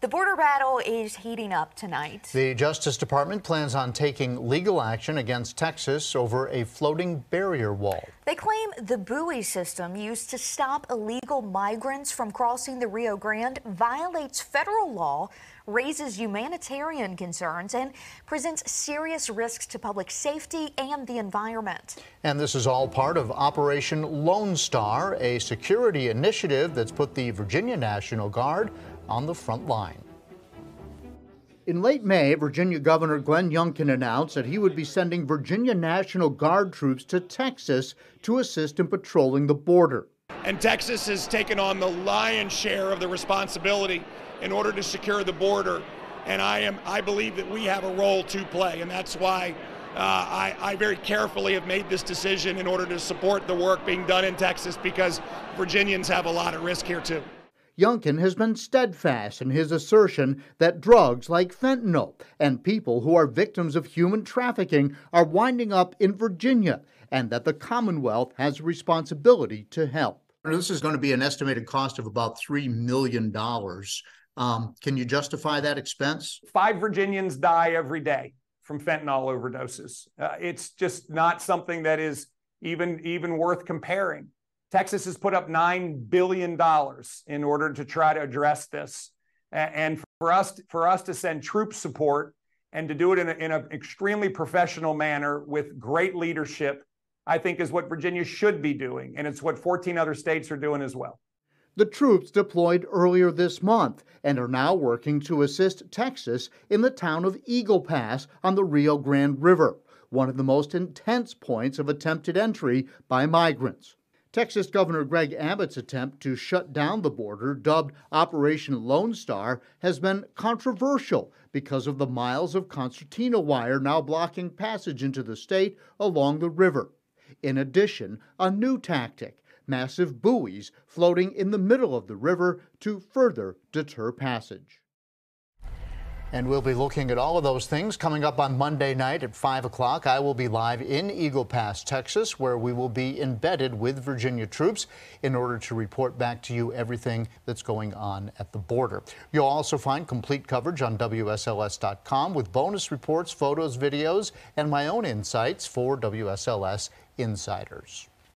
The border battle is heating up tonight. The Justice Department plans on taking legal action against Texas over a floating barrier wall. They claim the buoy system used to stop illegal migrants from crossing the Rio Grande violates federal law, raises humanitarian concerns, and presents serious risks to public safety and the environment. And this is all part of Operation Lone Star, a security initiative that's put the Virginia National Guard on the front line. In late May, Virginia Governor Glenn Youngkin announced that he would be sending Virginia National Guard troops to Texas to assist in patrolling the border. And Texas has taken on the lion's share of the responsibility in order to secure the border. And I believe that we have a role to play, and that's why I very carefully have made this decision in order to support the work being done in Texas, because Virginians have a lot of risk here too. Youngkin has been steadfast in his assertion that drugs like fentanyl and people who are victims of human trafficking are winding up in Virginia, and that the Commonwealth has a responsibility to help. This is going to be an estimated cost of about $3 million. Can you justify that expense? 5 Virginians die every day from fentanyl overdoses. It's just not something that is even worth comparing. Texas has put up $9 billion in order to try to address this. And for us to send troop support and to do it in an extremely professional manner with great leadership, I think is what Virginia should be doing. And it's what 14 other states are doing as well. The troops deployed earlier this month and are now working to assist Texas in the town of Eagle Pass on the Rio Grande River, one of the most intense points of attempted entry by migrants. Texas Governor Greg Abbott's attempt to shut down the border, dubbed Operation Lone Star, has been controversial because of the miles of concertina wire now blocking passage into the state along the river. In addition, a new tactic, massive buoys floating in the middle of the river to further deter passage. And we'll be looking at all of those things coming up on Monday night at 5 o'clock. I will be live in Eagle Pass, Texas, where we will be embedded with Virginia troops in order to report back to you everything that's going on at the border. You'll also find complete coverage on WSLS.com with bonus reports, photos, videos, and my own insights for WSLS insiders.